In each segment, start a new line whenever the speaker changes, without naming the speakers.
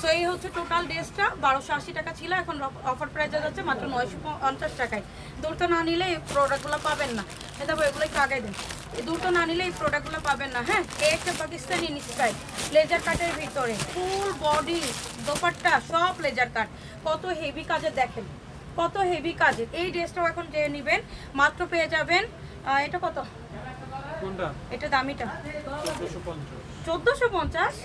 So এই হচ্ছে total ড্রেসটা। 1280 টাকা ছিল, এখন অফার প্রাইসে যাচ্ছে মাত্র 950 টাকায়। দ্রুত না নিলে এই প্রোডাক্টগুলো পাবেন না। দেখো এগুলো একটু আগে দেন, দ্রুত না নিলে এই প্রোডাক্টগুলো পাবেন না। হ্যাঁ, এই একটা পাকিস্তানি স্টাইল লেজার কাটের ভিতরে ফুল বডি দোপাট্টা সব লেজার কাট, কত হেভি কাজের দেখেন, কত হেভি কাজের। এই ড্রেসটাও এখন যে নেবেন মাত্র পেয়ে যাবেন, এটা কত, এটা দামিটা 1450।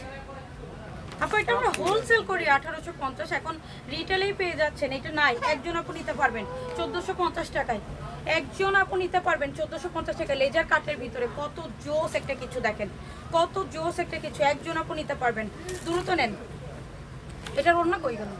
আপু এটা আমরা হোলসেল করি 1850, এখন রিটেলেই পেয়ে যাচ্ছেন। এটা নাই, একজন আপু নিতে পারবেন 1450 টাকায়, একজন আপু নিতে পারবেন 1450 টাকায় লেজার কাটের ভিতরে। কত জোস একটা কিছু দেখেন, কত জোস একটা কিছু, একজন আপু নিতে পারবেন। দ্রুত নেন, এটার অন্য কই গেল,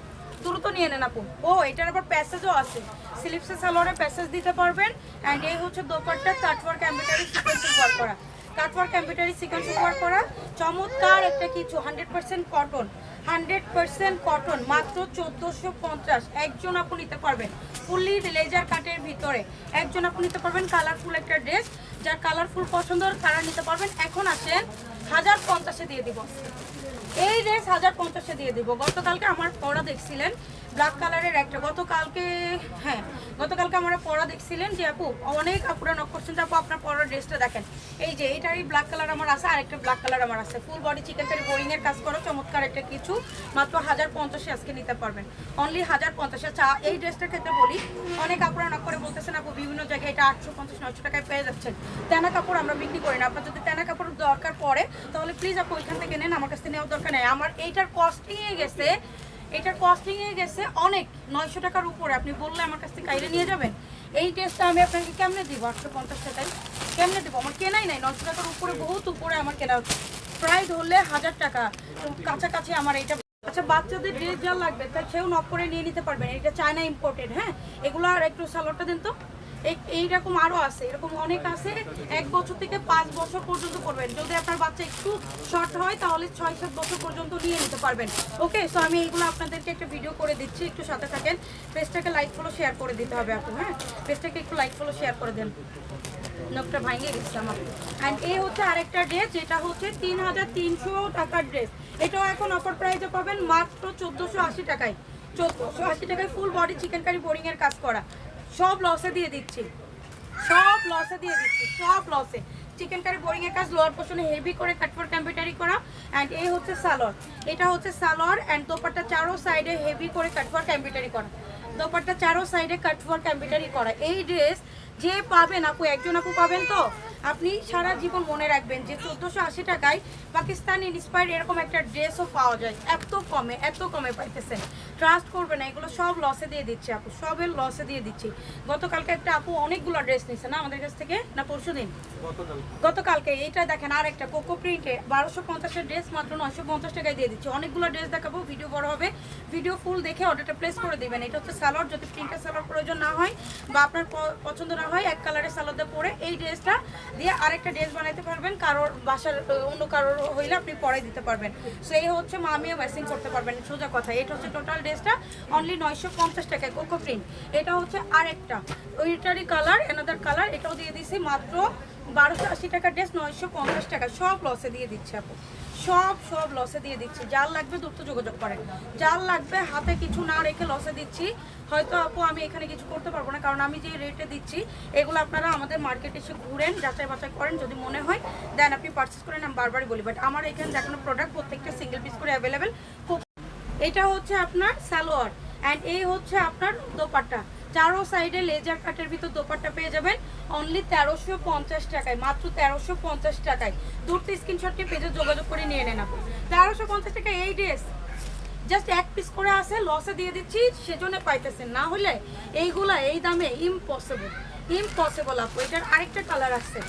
দ্রুত নিয়ে নেন আপু। ও এটার আবার প্যাসেজও আছে, স্লিপসে সালোয়ারে প্যাসেজ দিতে পারবেন। অ্যান্ড এই হচ্ছে dupatta, cutwork embroidery sequence work করা, কাটওয়ার্ক এমব্রয়ডারি সিকোয়েন্স ওয়ার্ক করা, চমৎকার একটা কিছু। 100% কটন, 100% কটন, মাত্র 1450। একজন আপু নিতে পারবেন ফুললি লেজার কাটের ভিতরে, একজন আপু নিতে পারবেন। কালারফুল একটা ড্রেস, যার কালারফুল পছন্দ তারা নিতে পারবেন। এখন আসেন 1050-এ দিয়ে দিব এই ড্রেস, 1050-এ দিয়ে দিব। গতকালকে আমার পরা দেখছিলেন ব্ল্যাক কালারের একটা, গতকালকে হ্যাঁ গতকালকে আমরা পরা দেখছিলেন যে আপু, অনেক আপুরা নক করছেন যে আপু আপনার পরার ড্রেসটা দেখেন। এই যে এইটারই ব্ল্যাক কালার আমার আছে, আরেকটা ব্ল্যাক কালার আমার আছে, ফুল বডি চিকেন কারি বোরিং এর কাজ করো, চমৎকার একটা কিছু, মাত্র 1050-এ আজকে নিতে পারবেন, অনলি 1050। আচ্ছা এই ড্রেসটার ক্ষেত্রে বলি, অনেক আপুরা নক করে বলতেছেন আপু বিভিন্ন জায়গায় এটা 850-900 টাকায় পেয়ে যাচ্ছেন। তেনা কাপড় আমরা বিক্রি করি না, আপনার যদি তেনা কাপড় দরকার পড়ে তাহলে প্লিজ আপু ওইখান থেকে নেন, আমার কাছ থেকে নেওয়ার দরকার নেই। আমার এইটার কস্টিংয়ে গেছে, এটার কস্টিংয়ে গেছে অনেক 900 টাকার উপরে। আপনি বললে আমার কাছ থেকে কাইরে নিয়ে যাবেন। এই ড্রেসটা আমি আপনাকে কেমনে দিব 850 টাকায়, কেমনে দেবো? আমার কেনাই নাই, 900 টাকার উপরে, বহুত উপরে আমার কেনা হচ্ছে। প্রায় ধরলে 1000 টাকা কাছাকাছি আমার এইটা। আচ্ছা বাচ্চাদের ড্রেস যা লাগবে তাই সেও নক করে নিয়ে নিতে পারবেন, এটা চায়না ইম্পোর্টেড। হ্যাঁ, এগুলো আর একটু সালোয়ারটা দেন তো। এইরকম আরও আছে, এরকম অনেক আছে, 1 বছর থেকে 5 বছর পর্যন্ত করবেন। যদি আপনার বাচ্চা একটু শর্ট হয় তাহলে 6-7 বছর পর্যন্ত নিয়ে নিতে পারবেন। ওকে, সো আমি এইগুলো আপনাদেরকে একটা ভিডিও করে দিচ্ছি, একটু সাথে থাকেন। পেজটাকে লাইক ফলো শেয়ার করে দিতে হবে আপু। হ্যাঁ, পেজটাকে একটু লাইক ফলো শেয়ার করে দেন, নখটা ভাঙিয়ে গেছে আমার। অ্যান্ড এই হচ্ছে আরেকটা ড্রেস, যেটা হচ্ছে 3300 টাকার ড্রেস। এটাও এখন অফার প্রাইসে পাবেন মাত্র 1480 টাকায়, 1480 টাকায় ফুল বডি চিকেন কারি বোরিং এর কাজ করা। সব লসে দিয়ে দিচ্ছি, সব লসে দিয়ে দিচ্ছি, সব লসে। চিকেন কারি বোরিং এর কাজ, লোয়ার পোর্শনে হেভি করে কাটওয়ার্ক এমব্রয়ডারি করা। অ্যান্ড এই হচ্ছে সালোয়ার, এটা হচ্ছে সালোয়ার। অ্যান্ড দোপাট্টা চারো সাইডে হেভি করে কাটওয়ার্ক এমব্রয়ডারি করা, দোপাট্টা চারো সাইডে কাটওয়ার্ক এমব্রয়ডারি করা। এই ড্রেস যে পাবেন আপু, একজন আপু পাবেন তো আপনি সারা জীবন মনে রাখবেন যে 1480 টাকায় পাকিস্তানি ইন্সপায়ার্ড এরকম একটা ড্রেসও পাওয়া যায়। এত কমে, এত কমে পাইতেছেন, ট্রাস্ট করবেন না। এগুলো সব লসে দিয়ে দিচ্ছি আপু, সবের লসে দিয়ে দিচ্ছি। গতকালকে একটা আপু অনেকগুলো ড্রেস নিচ্ছে না আমাদের কাছ থেকে, না পরশু দিন, গতকালকে। এইটা দেখেন আর একটা কোকো প্রিন্টে 1250-এর ড্রেস মাত্র 950 টাকায় দিয়ে দিচ্ছি। অনেকগুলো ড্রেস দেখাবো, ভিডিও বড় হবে, ভিডিও ফুল দেখে অর্ডারটা প্লেস করে দেবেন। এটা হচ্ছে সালোয়ার, যদি প্রিন্টের সালোয়ার প্রয়োজন না হয় বা আপনার পছন্দ না হয়, এক কালারের সালোয়ার দিয়ে পরে এই ড্রেসটা দিয়ে আরেকটা ড্রেস বানাইতে পারবেন। কারোর বাসার অন্য কারোর হইলে আপনি পরে দিতে পারবেন। সো এই হচ্ছে মামিও ম্যাচিং করতে পারবেন, সোজা কথা। এটা হচ্ছে টোটাল ড্রেসটা অনলি 950 টাকায়, কোকো প্রিন্ট। এটা হচ্ছে আরেকটা ওইটারই কালার, অ্যানাদার কালার, এটাও দিয়ে দিছি মাত্র 1280 টাকার ড্রেস 950 টাকা। সব লসে দিয়ে দিচ্ছে আপু, সব লসে দিয়ে দিচ্ছি। যার লাগবে দ্রুত যোগাযোগ করেন, যার লাগবে হাতে কিছু না রেখে লসে দিচ্ছি। হয়তো আপু আমি এখানে কিছু করতে পারবো না, কারণ আমি যে রেটে দিচ্ছি এগুলো আপনারা আমাদের মার্কেটে এসে ঘুরেন, যাচাই বাছাই করেন, যদি মনে হয় দেন আপনি পারচেস করেন, আমি বারবারই বলি। বাট আমার এখানে দেখানো প্রোডাক্ট প্রত্যেকটা সিঙ্গেল পিস করে অ্যাভেলেবেল। এটা হচ্ছে আপনার সালোয়ার, অ্যান্ড এই হচ্ছে আপনার দোপাট্টা, চারো সাইডে লেজার কাটের ভিতর দোপাট্টা পেয়ে যাবেন অনলি 1350 টাকায়, মাত্র 1350 টাকায়। দূরতে স্ক্রিনশট নিয়ে পেজে যোগাযোগ করে নিয়ে নেন আপনি। 1350 টাকায় এই ড্রেস জাস্ট এক পিস করে আছে, লসে দিয়ে দিচ্ছি, সেজন্য পাইতেছেন। না হলে এইগুলা এই দামে ইম্পসিবল, ইম্পসিবল আপু। এটার আরেকটা কালার আছে,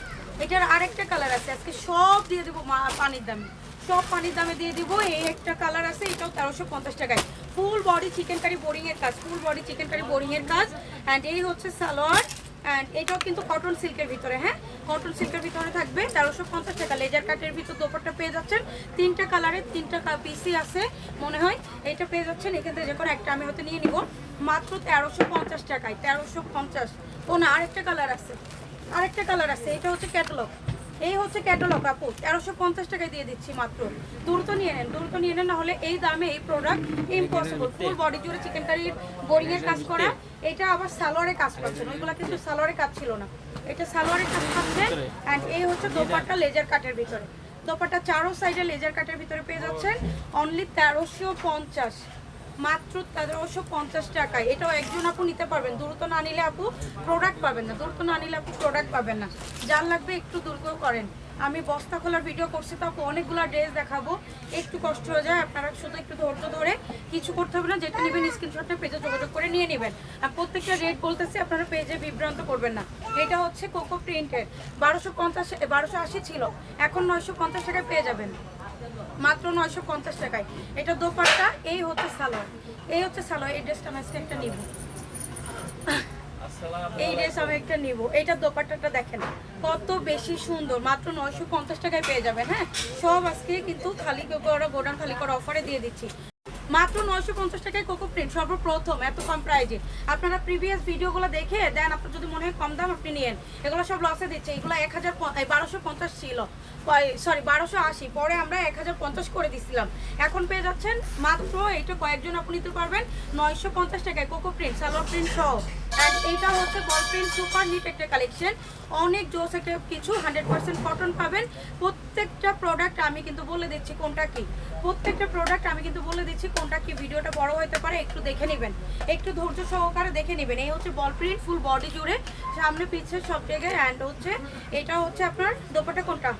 এটার আরেকটা কালার আছে, আজকে সব দিয়ে দেবো পানির দামে, সব পানির দামে দিয়ে দিব। এই একটা কালার আছে, এটাও 1350 টাকায়, ফুল বডি চিকেন কারি বোরিং এর কাজ, ফুল বডি চিকেন কারি বোরিং এর কাজ। অ্যান্ড এই হচ্ছে সালোয়ার, অ্যান্ড এটাও কিন্তু কটন সিল্কের ভিতরে। হ্যাঁ, কটন সিল্কের ভিতরে থাকবে, 1350 টাকা। লেজার কাটের ভিতর দোপাট্টা পেয়ে যাচ্ছেন, 3টা কালারের 3টা পিসি আছে মনে হয়। এটা পেয়ে যাচ্ছেন এখান থেকে, যে কোনো একটা আমি হয়তো নিয়ে নিব মাত্র 1350 টাকায়, 1350। ও না, আরেকটা কালার আছে, আরেকটা কালার আছে, এটা হচ্ছে ক্যাটালগ, এই হচ্ছে ক্যাটালগ আপু, 1350 টাকায় দিয়ে দিচ্ছি মাত্র। দ্রুত নিয়ে নেন, না হলে এই দামে এই প্রোডাক্ট ইম্পসিবল। ফুল বডি জুড়ে চিকেন কারির বোরিং এর কাজ করা, এটা আবার সালোয়ারে কাজ পাচ্ছেন, ওইগুলা কিন্তু সালোয়ারে কাজ ছিল না, এটা সালোয়ারে কাজ পাচ্ছে। অ্যান্ড এই হচ্ছে দোপাট্টা লেজার কাটের ভিতরে, দোপাট্টা চারো সাইডে লেজার কাটের ভিতরে পেয়ে যাচ্ছেন অনলি 1350, মাত্র 1350 টাকায়। এটাও একজন আপু নিতে পারবেন, দ্রুত না নিলে আপু প্রোডাক্ট পাবেন না, প্রোডাক্ট পাবেন না। যার লাগবে একটু দ্রুত করেন। আমি বস্তা খোলার ভিডিও করছি তো আপু, অনেকগুলো ড্রেস দেখাবো, একটু কষ্ট হয়ে যায়, আপনারা শুধু একটু ধৈর্য ধরে কিছু করতে হবে না, যেটা নেবেন স্ক্রিনশটটা পেজে যোগাযোগ করে নিয়ে নেবেন। আর প্রত্যেকটা রেট বলতেছি, আপনারা পেজে বিভ্রান্ত করবেন না। এটা হচ্ছে কোকো প্রিন্টের, 1280 ছিল, এখন 950 টাকায় পেয়ে যাবেন, মাত্র 950 টাকায়। এটা দোপাট্টা, এই হচ্ছে সালোয়ার, এই ড্রেসটা আমি একটা নিব, এইটা দোপাট্টাটা দেখেন কত বেশি সুন্দর, মাত্র 950 টাকায় পেয়ে যাবেন। হ্যাঁ, সব আজকে কিন্তু খালি করা গোডাউন খালি করা অফারে দিয়ে দিচ্ছি, মাত্র 950 টাকায় কোকো প্রিন্ট, সর্বপ্রথম এত কম প্রাইজে। আপনারা প্রিভিয়াস ভিডিওগুলো দেখে দেন, আপনার যদি মনে হয় কম দাম আপনি নিয়েন, এগুলো সব লসে দিচ্ছে। এগুলো 1250 ছিল, সরি 1280, পরে আমরা 1050 করে দিছিলাম, এখন পেয়ে যাচ্ছেন মাত্র এইটা কয়েকজন আপনি নিতে পারবেন 950 টাকায় কোকো প্রিন্ট, সালোয়ার প্রিন্ট সহ। অ্যান্ড এইটা হচ্ছে বল প্রিন্ট, সুপার হিট একটা কালেকশন, অনেক জোস একটা কিছু, 100% কটন পাবেন। প্রত্যেকটা প্রোডাক্ট আমি কিন্তু বলে দিচ্ছি কোনটা কি, ভিডিওটা বড় হতে পারে, একটু দেখে নেবেন, একটু ধৈর্য সহকারে দেখে নেবেন। এই হচ্ছে বল প্রিন্ট, ফুল বডি জুড়ে, সামনে পিছে সব জায়গায়। অ্যান্ড হচ্ছে এটা হচ্ছে আপনার দোপাট্টা, কোনটা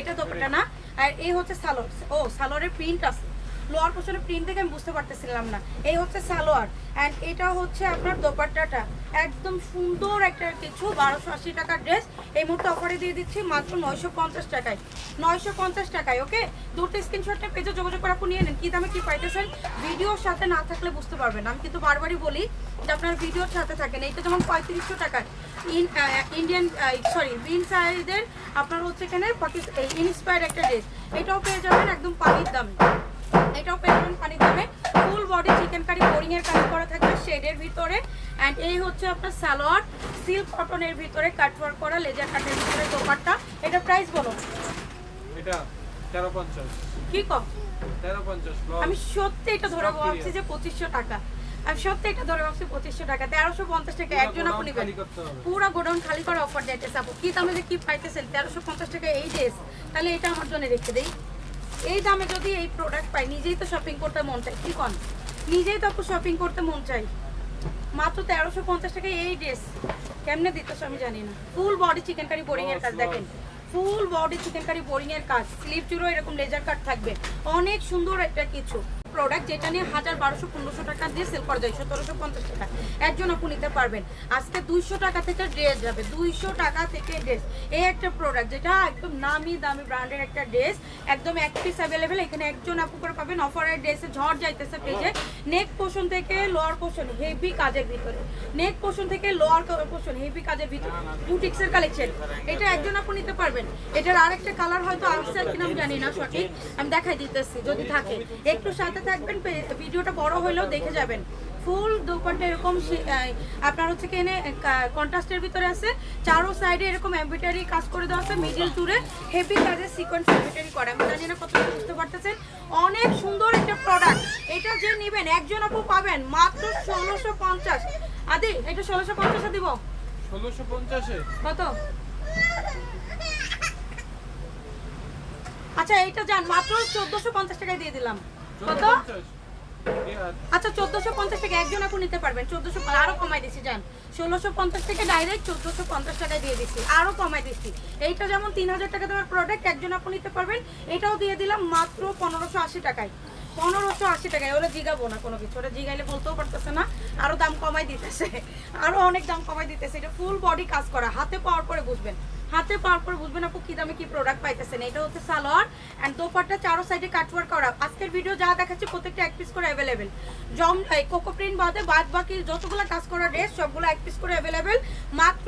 এটা দোপাট্টা না, আর এই হচ্ছে সালোয়ার, সালোয়ারের প্রিন্ট আছে, লোয়ার পোর্শনে প্রিন্ট দেখে আমি বুঝতে পারতেছিলাম না। এই হচ্ছে সালোয়ার, অ্যান্ড এটা হচ্ছে আপনার দোপাট্টাটা, একদম সুন্দর একটা কিছু, 1280 টাকার ড্রেস এই মুহূর্তে অফারে দিয়ে দিচ্ছি মাত্র 950 টাকায়, 950 টাকায়। ওকে, দুটো স্ক্রিনশটটা পেজে যোগাযোগ করে আপনি নিয়ে নেন। কি দামে কি পাইতেছেন, ভিডিওর সাথে না থাকলে বুঝতে পারবেন। আমি কিন্তু বারবারই বলি যে আপনার ভিডিওর সাথে থাকেন। এইটা যেমন 3500 টাকার বিন সাইজের আপনার হচ্ছে এখানে ইন্সপায়ার একটা ড্রেস, এটাও পেয়ে যাবেন একদম পানির দামে, ফুল বডি চিকেন কারি বোরিং এর কাজ করা থাকবে শেডের ভিতরে। অ্যান্ড এই হচ্ছে আপনার সালোয়ার, সিল্ক কটনের ভিতরে কাটওয়ার্ক করা, লেজার কাটের ভিতরে দোপাট্টা। এটা প্রাইস বলো,
এটা 1350,
কি কম
1350,
আমি সত্যি এটা ধরে ভাবছি যে 2500 টাকা, আমি সত্যি এটা ধরে ভাবছি 2500 টাকা, 1350 টাকা একজন আপনি নেবেন, পুরো গোডাউন খালি করে অফার দিতেছে আপু। কি দামে যে কি পাইতেছেন 1350 টাকা এই ড্রেস, তাহলে এটা আমার জন্য রেখে দেই। এই দামে যদি এই প্রোডাক্ট পাই, নিজেই তো শপিং করতে মন চাই, কি কন, নিজেই তো আপু শপিং করতে মন চাই। মাত্র 1350 টাকায় এই ড্রেস কেমনে দিতেছো আমি জানি না। ফুল বডি চিকেন কারি বোরিং এর কাজ দেখেন, ফুল বডি চিকেন কারি বোরিং এর কাজ, স্লিভ জুড়ে এরকম লেজার কাট থাকবে, অনেক সুন্দর একটা কিছু প্রোডাক্ট, যেটা নিয়ে 1000, 1200, 1500 টাকা দিয়ে সেল করা যায় 1750 টাকা একজন আপু নিতে পারবেন। আজকে 200 টাকা থেকে ড্রেস যাবে, 200 টাকা থেকে ড্রেস। এই একটা প্রোডাক্ট যেটা একদম নামি দামি ব্র্যান্ডের একটা ড্রেস, একদম এক পিস অ্যাভেলেবেল, এখানে একজন আপু করে পাবেন। অফারের ড্রেসে ঝড় যাইতেছে পেজে, নেক পোর্শন থেকে লোয়ার পোর্শন হেভি কাজের ভিতরে, নেক পোর্শন থেকে লোয়ার পোর্শন হেভি কাজের ভিতরে, বুটিক্সের কালেকশন, এটা একজন আপু নিতে পারবেন। এটার আরেকটা কালার হয়তো আসছে কিনা আমি জানি না সঠিক, আমি দেখাই দিতেছি যদি থাকে, একটু সাথে থাকবেন, ভিডিওটা বড় হলেও দেখে যাবেন। ফুল দোপাট্টা এরকম আপনার হচ্ছে এখানে কন্ট্রাস্টের ভিতরে আছে, চারো সাইডে এরকম এমব্রয়ডারি কাজ করে দেওয়া আছে, মিডল জুড়ে হেভি কাজের সিকোয়েন্স এমব্রয়ডারি করা, আমি জানি না কতটা বুঝতে পারতেছেন। অনেক সুন্দর একটা প্রোডাক্ট, এটা যে নেবেন একজন আপু পাবেন মাত্র 1650। আদি এটা 1650 দিব,
1650
কত? আচ্ছা এইটা যান মাত্র 1450 টাকায় দিয়ে দিলাম, কত? আচ্ছা 1450 টাকা একজন আপু নিতে পারবেন, 1400 আরো কমাই দিছি যান, 1650 থেকে ডাইরেক্ট 1450 টাকায় দিয়ে দিচ্ছি, আরো কমাই দিচ্ছি। এইটা যেমন 3000 টাকা দামের প্রোডাক্ট একজন আপু নিতে পারবেন, এটাও দিয়ে দিলাম মাত্র 1580 টাকায়, 1580 টাকায়। ওরা জিগাবো না কোনো কিছু, ওরা জিগাইলে বলতেও পারতেছে না, আরো দাম কমাই দিতেছে, আরো অনেক দাম কমাই দিতেছে। এটা ফুল বডি কাজ করা, হাতে পাওয়ার পরে বুঝবেন, হাতে পাওয়ার পরে বুঝবেন আপু কি দামে কি প্রোডাক্ট পাইতেছেন। এটা হচ্ছে সালোয়ার অ্যান্ড দোপাট্টা চারো সাইডে কাটওয়ার্ক করা। আজকের ভিডিও যা দেখাচ্ছি প্রত্যেকটা এক পিস করে অ্যাভেলেবেল, কোকো প্রিন্ট বাদ বাকি যতগুলো কাজ করা ড্রেস সবগুলো এক পিস করে অ্যাভেলেবেল। মাত্র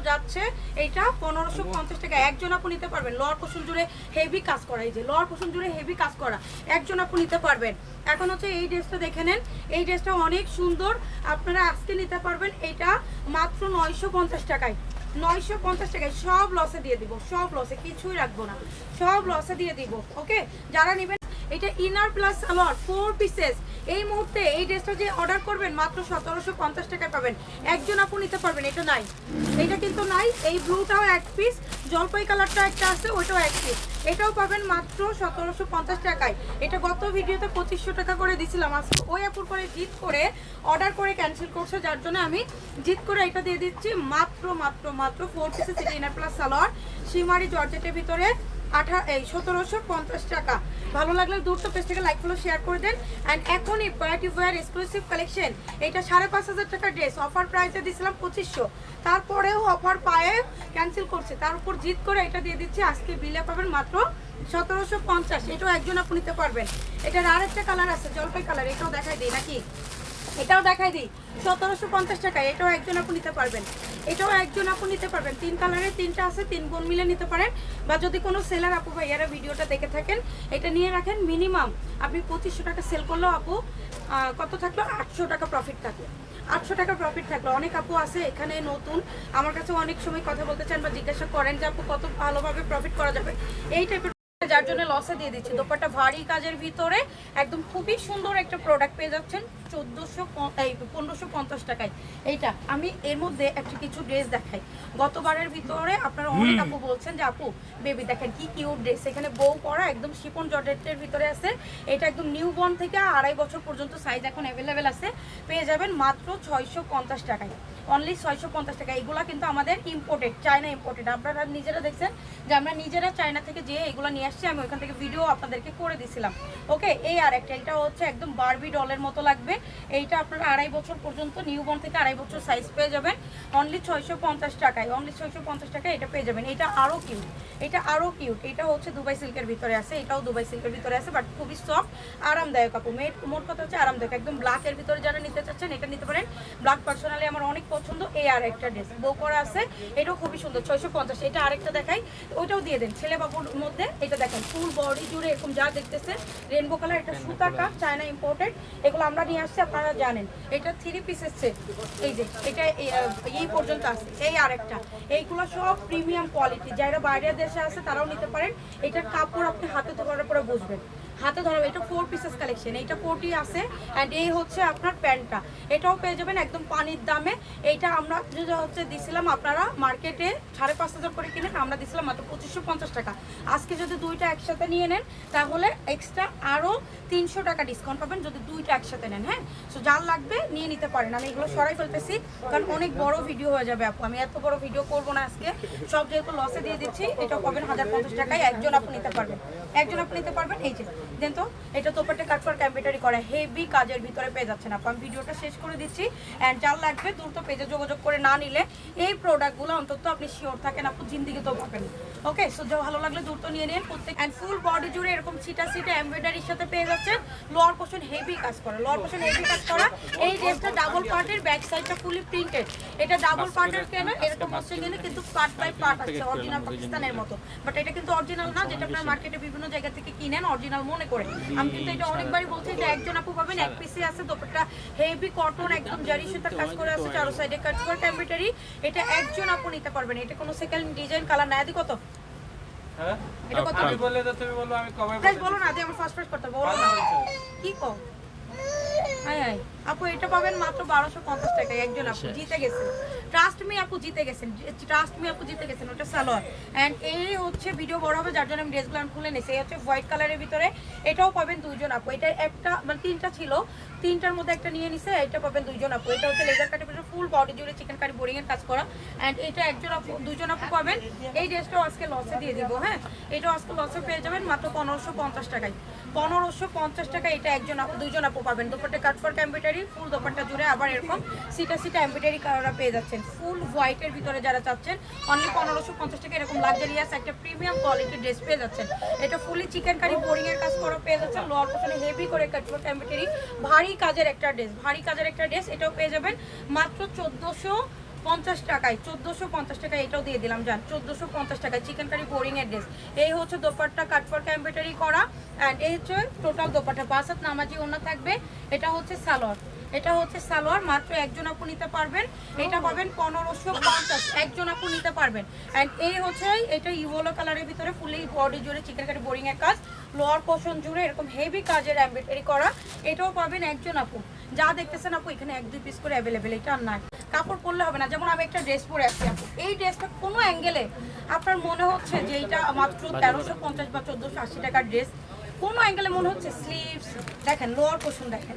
যাচ্ছে এইটা 1550 টাকা, একজন আপু নিতে পারবেন। লোয়ার পোর্শন জুড়ে হেভি কাজ করা, এই যে লোয়ার পোর্শন জুড়ে হেভি কাজ করা, একজন আপু নিতে পারবেন। এখন হচ্ছে এই ড্রেসটা দেখে নেন, এই ড্রেসটা অনেক সুন্দর, আপনারা আজকে নিতে পারবেন। এটা মাত্র 950 টাকায়, 950 টাকায় সব লসে দিয়ে দিব, সব লসে, কিছুই রাখবো না, সব লসে দিয়ে দিব। ওকে, যারা নেবেন এটা ইনার প্লাস সালোয়ার 4 পিসেস, এই মুহূর্তে এই ড্রেসটা যে অর্ডার করবেন মাত্র 1750 টাকায় পাবেন। একজন আপু নিতে পারবেন, এটা নাই, এটা কিন্তু নাই। এই ব্লুটাও এক পিস, জলপাই কালারটা একটা আছে, ওইটাও এক পিস, এটাও পাবেন মাত্র 1750 টাকায়। এটা গত ভিডিওতে 2500 টাকা করে দিছিলাম, আজকে ওই আপুর করে জিত করে অর্ডার করে ক্যান্সেল করছে, যার জন্য আমি জিত করে এটা দিয়ে দিচ্ছি মাত্র মাত্র মাত্র 4 পিসেস। এটা ইনার প্লাস সালোয়ার শিমারি জর্জেটের ভিতরে 1750 টাকা। ভালো লাগলে দ্রুত পেজ থেকে লাইক ফলো শেয়ার করে দেন। অ্যান্ড এখনই পার্টি ওয়্যার এক্সক্লুসিভ কালেকশন, এটা 5500 টাকার ড্রেস, অফার প্রাইসে দিয়েছিলাম 2500, তারপরেও অফার পায়ে ক্যান্সেল করছে, তার উপর জিত করে এটা দিয়ে দিচ্ছি। আজকে বিলে পাবেন মাত্র 1750। এটাও একজন আপনি নিতে পারবেন। এটার আরেকটা কালার আছে জলপাই কালার, এটাও দেখাই দিই নাকি, এটাও দেখাই দিই 1750 টাকায়। এটাও একজন আপু নিতে পারবেন, এটাও একজন আপু নিতে পারবেন। 3 কালারের 3টা আছে, 3 বোন মিলে নিতে পারেন। বা যদি কোনো সেলার আপু ভাইয়ারা ভিডিওটা দেখে থাকেন, এটা নিয়ে রাখেন, মিনিমাম আপনি 2500 টাকা সেল করলেও আপু কত থাকলো, 800 টাকা প্রফিট থাকলো, 800 টাকা প্রফিট থাকলো। অনেক আপু আছে এখানে নতুন, আমার কাছে অনেক সময় কথা বলতে চান বা জিজ্ঞাসা করেন যে আপু কত ভালোভাবে প্রফিট করা যাবে, এই টাইপের, যার জন্য লসে দিয়ে দিচ্ছি। দোপাট্টা ভারী কাজের ভিতরে একদম খুবই সুন্দর একটা প্রোডাক্ট পেয়ে যাচ্ছেন 1550 টাকায়। এইটা আমি এর মধ্যে একটা কিছু ড্রেস দেখাই, গতবারের ভিতরে আপনারা অনেক আপু বলছেন যে আপু বেবি দেখেন কি কিউট ড্রেস, এখানে বউ পরা একদম শিপন জর্জেটের ভিতরে আছে। এটা একদম নিউ বর্ন থেকে 2.5 বছর পর্যন্ত সাইজ এখন অ্যাভেলেবেল আছে, পেয়ে যাবেন মাত্র 650 টাকায়, অনলি 650 টাকা। এগুলা কিন্তু আমাদের ইম্পোর্টেড, চায়না ইম্পোর্টেড। আপনারা নিজেরা দেখছেন যে আমরা নিজেরা চায়না থেকে যে এগুলো নিয়ে আসছি, আমি ওইখান থেকে ভিডিও আপনাদেরকে করে দিছিলাম। ওকে, এই আর একটা, এটা হচ্ছে একদম বারবি ডলের মতো লাগবে। এইটা আপনারা 2.5 বছর পর্যন্ত, নিউবর্ন থেকে 2.5 বছর সাইজ পেয়ে যাবেন অনলি 650 টাকায়, অনলি 650 টাকায় এটা পেয়ে যাবেন। এটা আরও কিউট, এটা আরও কিউট। এটা হচ্ছে দুবাই সিল্কের ভিতরে আছে, এটাও দুবাই সিল্কের ভিতরে আছে, বাট খুবই সফট, আরামদায়ক আপু। মোট কথা হচ্ছে আরামদায়ক, একদম ব্ল্যাকের ভিতরে যারা নিতে চাচ্ছেন এটা নিতে পারেন। ব্ল্যাক পার্সোনালি আমার অনেক পছন্দ। এই আর একটা ড্রেস বউ করা আছে, এটাও খুবই সুন্দর, 650। এটা আরেকটা দেখাই, ওইটাও দিয়ে দেন ছেলে বাবুর মধ্যে। এটা দেখেন ফুল বডি জুড়ে এরকম যা দেখতেছেন রেনবো কালার, এটা সুতা কাট, চায়না ইম্পোর্টেড, এগুলো আমরা নিয়ে আসছি, আপনারা জানেন। এটা 3 পিসের সেট, এই যে এটা এই পর্যন্ত আছে। এই আরেকটা, এইগুলো সব প্রিমিয়াম কোয়ালিটি, যারা বাইরের দেশে আছে তারাও নিতে পারেন। এটার কাপড় আপনি হাতে ধরার পরে বুঝবেন, হাতে ধরো। এটা 4 পিসেস কালেকশন, এইটা 40 আছে। অ্যান্ড এই হচ্ছে আপনার প্যান্টটা, এটাও পেয়ে যাবেন একদম পানির দামে। এইটা আমরা হচ্ছে দিছিলাম, আপনারা মার্কেটে 5500 করে কিনে, আমরা দিছিলাম মাত্র 2550 টাকা। আজকে যদি দুইটা একসাথে নিয়ে নেন তাহলে এক্সট্রা আরও 300 টাকা ডিসকাউন্ট পাবেন যদি দুইটা একসাথে নেন। হ্যাঁ, সো যার লাগবে নিয়ে নিতে পারেন। আমি এগুলো সরাই ফেলতেছি কারণ অনেক বড় ভিডিও হয়ে যাবে আপু, আমি এত বড় ভিডিও করবো না আজকে, সব যেহেতু লসে দিয়ে দিচ্ছি। এটা পাবেন 1050 টাকায়, একজন আপু নিতে পারবেন, একজন আপু নিতে পারবেন। এই যে দেন তো, এটা দোপাট্টা কাট ফর এমব্রয়ডারি করা হেভি কাজের ভিতরে পেয়ে যাচ্ছেন আপু। আমি ভিডিওটা শেষ করে দিচ্ছি, অ্যান্ড যার লাগবে দ্রুত পেজে যোগাযোগ করে না নিলে এই প্রোডাক্টগুলো অন্তত আপনি শিওর থাকেন আপু জিন্দিগিতেও পাবেন। ওকে, সো যা ভালো লাগলে দ্রুত নিয়ে নিন প্রত্যেক। অ্যান্ড ফুল বডি জুড়ে এরকম ছিটা ছিটা এমব্রয়ডারির সাথে পেয়ে যাচ্ছেন। লোয়ার পোর্শন হেভি কাজ করা, লোয়ার পোর্শন হেভি কাজ করা। এই ড্রেসটা ডাবল পার্টের, ব্যাক সাইডটা ফুলি প্রিন্টেড। এটা ডাবল পার্টের কেন এরকম হচ্ছে কিনা, কিন্তু পার্ট বাই পার্ট আছে অরিজিনাল পাকিস্তানের মতো, বাট এটা কিন্তু অরিজিনাল না, যেটা আপনার মার্কেটে বিভিন্ন জায়গা থেকে কিনেন অরিজিনাল মনে করে। আমি কিন্তু এটা অনেকবারই বলছি যে একজন আপু পাবেন, এক পিসে আছে। দোপাট্টা হেভি কটন, একদম জারি সুতার কাজ করে আছে, চারো সাইডে কাজ করে এমব্রয়ডারি। এটা একজন আপু নিতে পারবেন। এটা কোনো সেকেন্ড ডিজাইন কালার না। কত
হ্যাঁ,
এটা কত
আমি বললে তো তুমি বলো, আমি কমে
প্রাইস বলো না, দিয়ে আমার ফার্স্ট প্রাইস করতে বলো না, কি কম। আয় আয় আপু, এটা পাবেন মাত্র 1250 টাকায়। একজন আপু জিতে গেছেন, ট্রাস্ট মি আপু জিতে গেছেন, ট্রাস্ট মি আপু জিতে গেছেন। ওটা সালোয়ার। অ্যান্ড এই হচ্ছে ভিডিও বড় হবে যার জন্য আমি ড্রেসগুলো খুলে নিয়েছি। এই হচ্ছে হোয়াইট কালারের ভিতরে, এটাও পাবেন দুইজন আপু। এটা একটা মানে 3টা ছিল, 3টার মধ্যে একটা নিয়ে নিছে, এটা পাবেন দুইজন আপু। এটা হচ্ছে লেজার কাটের ভিতরে ফুল বডি জুড়ে চিকেন কারি বোরিং এর কাজ করা। অ্যান্ড এটা একজন আপু, দুইজন আপু পাবেন। এই ড্রেসটাও আজকে লসে দিয়ে দিব। হ্যাঁ, এটাও আজকে লসে পেয়ে যাবেন মাত্র 1550 টাকায়, 1550 টাকা। এটা একজন আপু, দুইজন আপু পাবেন। দোপাট্টা কাট ফর এমব্রয়ডারি, ফুল দোপাট্টা জুড়ে আবার এরকম সিটা সিটা এমব্রয়ডারি কালাররা পেয়ে যাচ্ছেন। ফুল হোয়াইটের ভিতরে যারা চাচ্ছেন অনলি 1550 টাকা এরকম লাক্সারিয়াস একটা প্রিমিয়াম কোয়ালিটির ড্রেস পেয়ে যাচ্ছেন। এটা ফুলি চিকেন কারি বোরিং এর কাজ করা পেয়ে যাচ্ছেন। লোয়ার পোর্শনে হেভি করে কাট ফর এমব্রয়ডারি, ভারী কাজের একটা ড্রেস, ভারী কাজের একটা ড্রেস। এটাও পেয়ে যাবেন মাত্র 1450 টাকায়, 1450 টাকায়। এটাও দিয়ে দিলাম জান, 1450 টাকায় চিকেন কারি বোরিং এর ড্রেস। এই হচ্ছে দোপাট্টা কাট ফর এমব্রয়ডারি করা। অ্যান্ড এই হচ্ছে টোটাল দোপাট্টা, 5 হাত নামাজি ওড়না থাকবে। এটা হচ্ছে সালোয়ার, এটা হচ্ছে সালোয়ার, মাত্র একজন আপু নিতে পারবেন। এটা পাবেন 1550, একজন আপু নিতে পারবেন। অ্যান্ড এই হচ্ছে এটা ইভোলো কালারের ভিতরে ফুলি বডি জুড়ে চিকেন কারি বোরিং এর কাজ, লোয়ার পোর্শন জুড়ে এরকম হেভি কাজের এমব্রয়ডারি করা। এটাও পাবেন একজন আপু। যা দেখতেছেন আপু এখানে 1-2 পিস করে অ্যাভেলেবেল, এটা আর নাই। কাপড় পরলে হবে না। যেমন আমি একটা ড্রেস পরে আসছি আপু, এই ড্রেসটা কোনো অ্যাঙ্গেলে আপনার মনে হচ্ছে যে এটা মাত্র 1350 বা 1480 টাকার ড্রেস, কোনো অ্যাঙ্গেলে মনে হচ্ছে স্লিভস দেখেন, লোয়ার পোর্শন দেখেন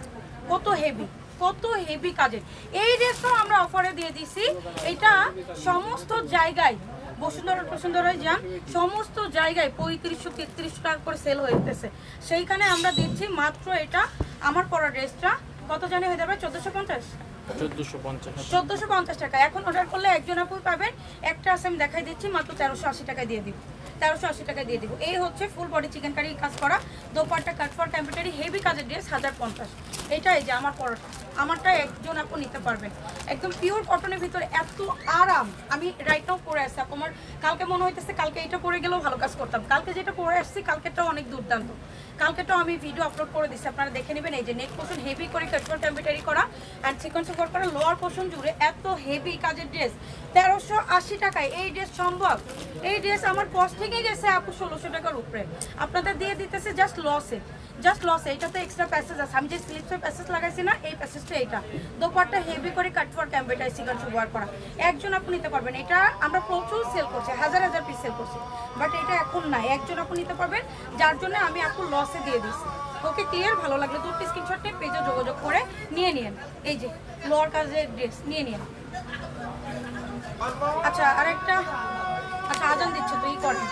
কত হেভি, কত হেভি কাজের। এই ড্রেসটাও আমরা অফারে দিয়ে দিছি। এটা সমস্ত জায়গায় বসুন্ধরায় যান, সমস্ত জায়গায় 3500-3300 টাকা করে সেল হইতেছে, সেইখানে আমরা দিচ্ছি মাত্র এটা আমার পরা ড্রেসটা কত জানি হয়ে যাবে 1450 টাকা। এখন অর্ডার করলে একজন আপু পাবেন। একটা আছে আমি দেখাই দিচ্ছি, মাত্র 1380 টাকায় দিয়ে দিব, 1380 টাকায় দিয়ে দিব। এই হচ্ছে ফুল বডি চিকেন কারি কাজ করা, দোপাট্টা কাটফার এমব্রয়ডারি হেভি কাজের ড্রেস 1050। এটা এই যে আমার পরাটা, আমারটা একজন আপু নিতে পারবেন। একদম পিওর কটনের ভিতরে এত আরাম। আমি রাইট নাও পরে আসছি আপু, আমার কালকে মনে হইতেছে কালকে এটা পরে গেলেও ভালো কাজ করতাম। কালকে যেটা পরে আসছি কালকেটাও অনেক দুর্দান্ত, কালকেটাও আমি ভিডিও আপলোড করে দিচ্ছি, আপনারা দেখে নেবেন। এই যে নেক পোর্শন হেভি করে কাটফার এমব্রয়ডারি করা অ্যান্ড সিকোয়েন্স ওয়ার্ক করা, লোয়ার পোর্শন জুড়ে এত হেভি কাজের ড্রেস 1380 টাকায়। এই ড্রেস সম্ভব? এই ড্রেস আমার কস্ট থেকে গেছে আপু 1600 টাকার উপরে, আপনাদের দিয়ে দিতেছে জাস্ট লসে, জাস্ট লসে। এটাতে এক্সট্রা প্যাসেজ আছে, আমি যে স্লিপসের প্যাসেজ লাগাইছি না, এই প্যাসেজটা এইটা। দোপাট্টা হেভি করে কাটওয়ার্ক এমব্রয়ডারি সিকোয়েন্স ওয়ার্ক করা, একজন আপু নিতে পারবেন। এটা আমরা প্রচুর সেল করছি, হাজার হাজার পিস সেল করছি, বাট এটা এখন নাই, একজন আপু নিতে পারবেন, যার জন্য আমি আপু লসে দিয়ে দিচ্ছি। Okay clear? ভালো লাগলে 2টি স্ক্রিনশট নিয়ে পেজে যোগাযোগ করে নিয়ে নিন। এই যে লোয়ার কাজের ড্রেস নিয়ে নিন। আচ্ছা আরেকটা, আচ্ছা আজান দিচ্ছে তো ই করেন।